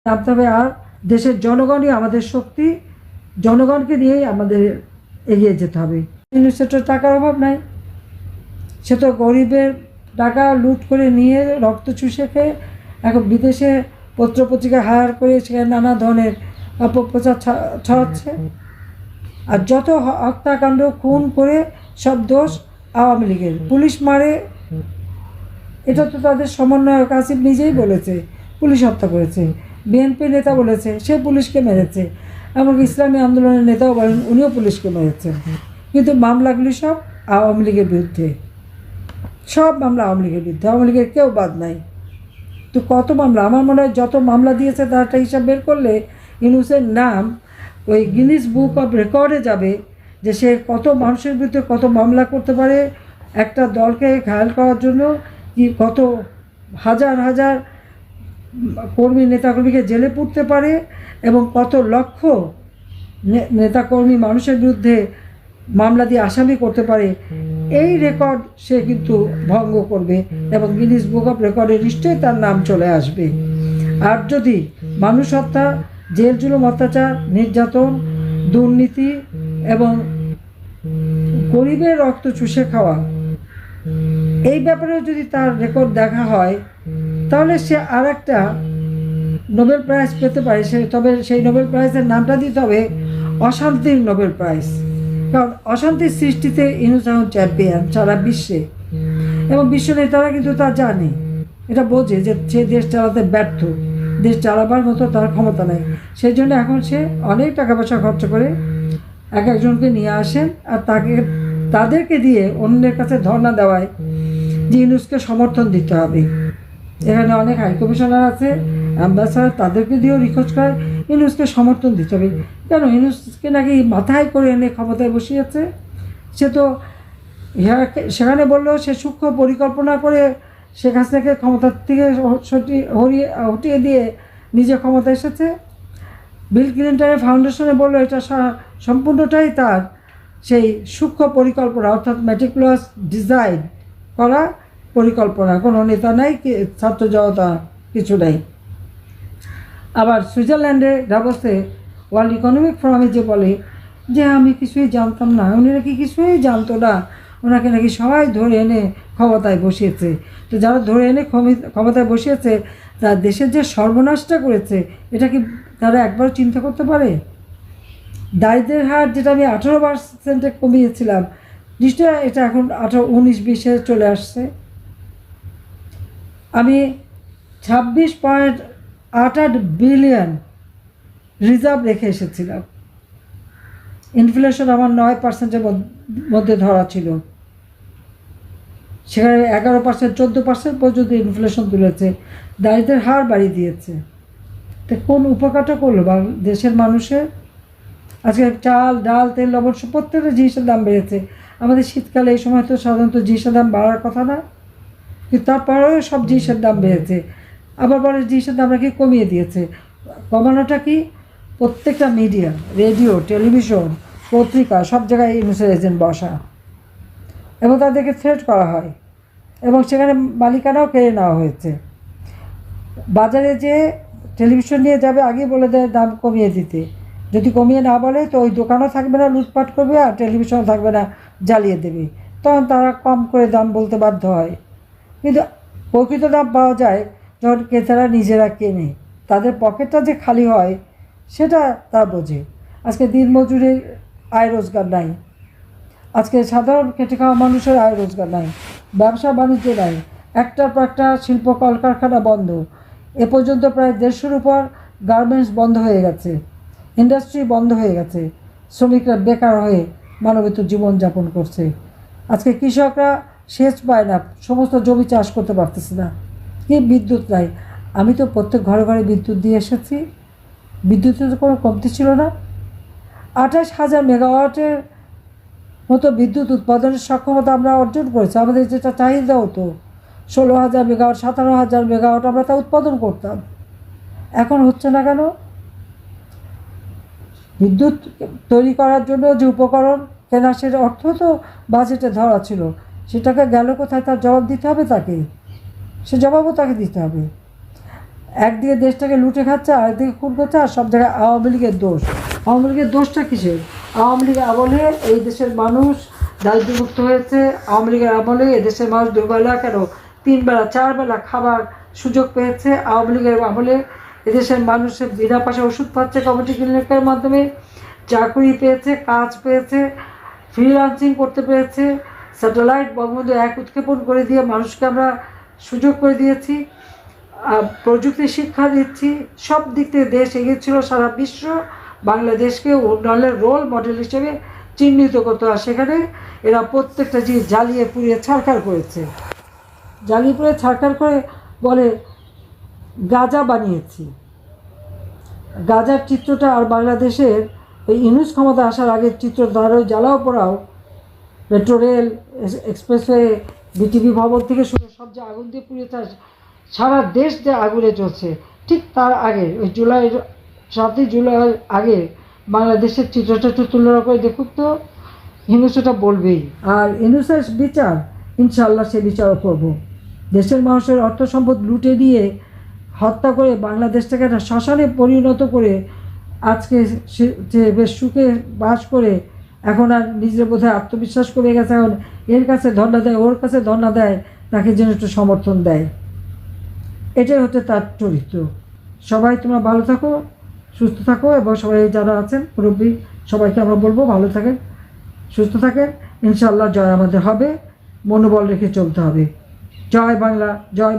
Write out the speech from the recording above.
নামতে হবে। আর দেশের জনগণই আমাদের শক্তি, জনগণকে নিয়েই আমাদের এগিয়ে যেতে হবে। সে টাকার অভাব নাই, সে তো গরিবের টাকা লুট করে নিয়ে রক্ত চুষে খেয়ে এখন বিদেশে পত্রপত্রিকা হায়ার করে সেখানে নানা ধরনের অপপ্রচার ছড়াচ্ছে। আর যত হত্যাকাণ্ড খুন করে সব দোষ আওয়ামী লীগের। পুলিশ মারে, এটা তো তাদের সমন্বয়ক আসিফ নিজেই বলেছে পুলিশ হত্যা করেছে। বিএনপি নেতা বলেছে সে পুলিশকে মেরেছে। এমনকি ইসলামী আন্দোলনের নেতাও বলেন উনিও পুলিশকে মেরেছেন। কিন্তু মামলাগুলি সব আওয়ামী লীগের বিরুদ্ধে, সব মামলা আওয়ামী লীগের বিরুদ্ধে, আওয়ামী লীগের কেউ বাদ নাই। তো কত মামলা, আমার মনে হয় যত মামলা দিয়েছে তার একটা হিসাব বের করলে ইউনূসের নাম ওই গিনিস বুক অফ রেকর্ডে যাবে, যে সে কত মানুষের বিরুদ্ধে কত মামলা করতে পারে, একটা দলকে ঘায়াল করার জন্য কি কত হাজার হাজার কর্মী নেতাকর্মীকে জেলে পুরতে পারে, এবং কত লক্ষ নেতাকর্মী মানুষের বিরুদ্ধে মামলা দিয়ে আসামি করতে পারে। এই রেকর্ড সে কিন্তু ভঙ্গ করবে এবং গিনিস বুক অফ রেকর্ডে নিশ্চয়ই তার নাম চলে আসবে। আর যদি মানুষ হত্যা, জেল জুলুম, অত্যাচার, নির্যাতন, দুর্নীতি এবং গরিবের রক্ত চুষে খাওয়া, এই ব্যাপারেও যদি তার রেকর্ড দেখা হয় তাহলে সে আর একটা নোবেল প্রাইজ পেতে পারে। তবে সেই নোবেল প্রাইজের নামটা দিতে হবে অশান্তির নোবেল প্রাইজ। কারণ অশান্তির সৃষ্টিতে ইউনূস এখন চ্যাম্পিয়ন সারা বিশ্বে, এবং বিশ্ব নেতারা কিন্তু তা জানে, এটা বোঝে যে সে দেশ চালাতে ব্যর্থ, দেশ চালাবার মতো তার ক্ষমতা নেই। সেই জন্য এখন সে অনেক টাকা পয়সা খরচ করে এক একজনকে নিয়ে আসেন আর তাদেরকে দিয়ে অন্যের কাছে ধর্ণা দেওয়ায় যে ইউনূসকে সমর্থন দিতে হবে। এখানে অনেক হাই কমিশনার আছে, অ্যাম্বাসাডার, তাদেরকে দিয়েও রিকোয়েস্ট করে ইউনূসকে সমর্থন দিতে হবে। কেন? ইউনূসকে নাকি মাথায় করে এনে ক্ষমতায় বসিয়েছে। সে তো সেখানে বললেও সে সূক্ষ্ম পরিকল্পনা করে শেখ হাসিনাকে ক্ষমতার থেকে হটিয়ে দিয়ে নিজে ক্ষমতা এসেছে। বিল ক্লিন্টনের ফাউন্ডেশনে বললো এটা সম্পূর্ণটাই তার সেই সূক্ষ্ম পরিকল্পনা, অর্থাৎ মেটিকুলাস ডিজাইন করা পরিকল্পনা। কোনো নেতা নাই, ছাত্র জনতা কিছু নাই। আবার সুইজারল্যান্ডে ডাভোসে ওয়ার্ল্ড ইকোনমিক ফোরামে যে বলে যে আমি কিছুই জানতাম না, উনি নাকি কিছুই জানতো না, ওনাকে নাকি সবাই ধরে এনে ক্ষমতায় বসিয়েছে। তো যারা ধরে এনে ক্ষমতায় বসিয়েছে তার দেশের যে সর্বনাশটা করেছে, এটা কি তারা একবার চিন্তা করতে পারে? দারিদ্রের হার যেটা আমি 18% কমিয়েছিলাম, নিশ্চয় এটা এখন 19-20-এ চলে আসছে। আমি 26.88 বিলিয়ন রিজার্ভ রেখে এসেছিলাম। ইনফ্লেশন আমার 9%-এর মধ্যে ধরা ছিল, সেখানে 11%, 14% পর্যন্ত ইনফ্লেশন তুলেছে, দারিদ্রের হার বাড়িয়ে দিয়েছে। তো কোন উপকারটা করলো দেশের মানুষের? আজকে চাল, ডাল, তেল, লবণ প্রত্যেকটা জিনিসের দাম বেড়েছে। আমাদের শীতকালে এই সময় তো সাধারণত জিনিসের দাম বাড়ার কথা না, কিন্তু তারপরেও সব জিনিসের দাম বেড়েছে। আবার বলে জিনিসের দাম নাকি কমিয়ে দিয়েছে। কমানোটা কি? প্রত্যেকটা মিডিয়া, রেডিও, টেলিভিশন, পত্রিকা, সব জায়গায় ইউনূসের এজেন্ট বসা, এবং তাদেরকে থ্রেট করা হয়, এবং সেখানে মালিকানাও কেড়ে নেওয়া হয়েছে। বাজারে যে টেলিভিশন নিয়ে যাবে আগেই বলে দেয় দাম কমিয়ে দিতে, যদি কমিয়ে না বলে তো ওই দোকানও থাকবে না, লুটপাট করবে, আর টেলিভিশনও থাকবে না, জ্বালিয়ে দেবে। তখন তারা কম করে দাম বলতে বাধ্য হয়। কিন্তু প্রকৃত দাম পাওয়া যায় যখন ক্রেতারা নিজেরা কেনে, তাদের পকেটটা যে খালি হয় সেটা তারা বোঝে। আজকে দিনমজুরের আয় রোজগার নাই, আজকে সাধারণ খেটে খাওয়া মানুষের আয় রোজগার নাই, ব্যবসা বাণিজ্য নাই, একটার পর একটা শিল্প কলকারখানা বন্ধ। এ পর্যন্ত প্রায় 150-এর উপর গার্মেন্টস বন্ধ হয়ে গেছে, ইন্ডাস্ট্রি বন্ধ হয়ে গেছে, শ্রমিকরা বেকার হয়ে মানবিত জীবনযাপন করছে। আজকে কৃষকরা সেচ পায় না, সমস্ত জমি চাষ করতে পারতেছে না, কি বিদ্যুৎ নাই। আমি তো প্রত্যেক ঘরে ঘরে বিদ্যুৎ দিয়ে এসেছি, বিদ্যুতের তো কোনো কমতি ছিল না। 28,000 মেগাওয়াটের মতো বিদ্যুৎ উৎপাদনের সক্ষমতা আমরা অর্জন করেছি। আমাদের যেটা চাহিদা হতো 16,000 মেগাওয়াট, 17,000 মেগাওয়াট, আমরা তা উৎপাদন করতাম। এখন হচ্ছে না কেন? বিদ্যুৎ তৈরি করার জন্য যে উপকরণ কেনা, সেটা অর্থ তো বাজেটে ধরা ছিল, সেটাকে গেল কোথায়? তার জবাব দিতে হবে তাকে, সে জবাবও তাকে দিতে হবে। একদিকে দেশটাকে লুটে খাচ্ছে, আরেকদিকে খুন করছে, আর সব জায়গায় আওয়ামী লীগের দোষ। আওয়ামী লীগের দোষটা কিসের? আওয়ামী লীগের আমলে এই দেশের মানুষ দারিদ্র্যমুক্ত হয়েছে। আওয়ামী লীগের আমলে এদেশের মানুষ দুবেলা কেন 3 বেলা 4 বেলা খাবার সুযোগ পেয়েছে। আওয়ামী লীগের আমলে এদেশের মানুষের বিনা পয়সা ওষুধ পাচ্ছে কমিউনিটি ক্লিনিকের মাধ্যমে, চাকরি পেয়েছে, কাজ পেয়েছে, ফ্রিল্যান্সিং করতে পেরেছে। স্যাটেলাইট বঙ্গবন্ধু 1 উৎক্ষেপণ করে দিয়ে মানুষকে আমরা সুযোগ করে দিয়েছি। প্রযুক্তি শিক্ষা দিচ্ছি, সব দিক থেকে দেশ এগিয়েছিল। সারা বিশ্ব বাংলাদেশকে উন্নয়নের রোল মডেল হিসেবে চিহ্নিত করতে হয়। সেখানে এরা প্রত্যেকটা জিনিস জ্বালিয়ে পুড়িয়ে ছারখার করেছে। জ্বালিয়ে পুড়িয়ে ছারখার করে বলে গাঁজা বানিয়েছি। গাঁজার চিত্রটা আর বাংলাদেশের ওই ইউনুস ক্ষমতা আসার আগের চিত্র দ্বারা জ্বালাও পোড়াও, মেট্রো রেল, এক্সপ্রেসওয়ে, বিটিভি ভবন থেকে শুরু সব যে আগুন দিয়ে পুড়িয়েছে, সারা দেশ যে আগুনে চলছে, ঠিক তার আগে ওই 7ই জুলাই আগে বাংলাদেশের চিত্রটা একটু তুলনা করে দেখুক তো। ইউনুস ওটা বলবেই। আর ইউনুসের বিচার ইনশাআল্লাহ সে বিচারও করব। দেশের মানুষের অর্থ সম্পদ লুটে দিয়ে হত্যা করে বাংলাদেশটাকে একটা শ্মশানে পরিণত করে আজকে সে বেশ সুখে বাস করে এখন আর নিজের বোধহয় আত্মবিশ্বাস কমে গেছে। এখন এর কাছে ধর্ণা দেয়, ওর কাছে ধর্ণা দেয়, তাকে যেন একটু সমর্থন দেয়। এটাই হচ্ছে তার চরিত্র। সবাই তোমরা ভালো থাকো, সুস্থ থাকো, এবং সবাই যারা আছেন মুরব্বী সবাইকে আমরা বলবো ভালো থাকেন, সুস্থ থাকেন। ইনশাআল্লাহ জয় আমাদের হবে, মনোবল রেখে চলতে হবে। জয় বাংলা, জয়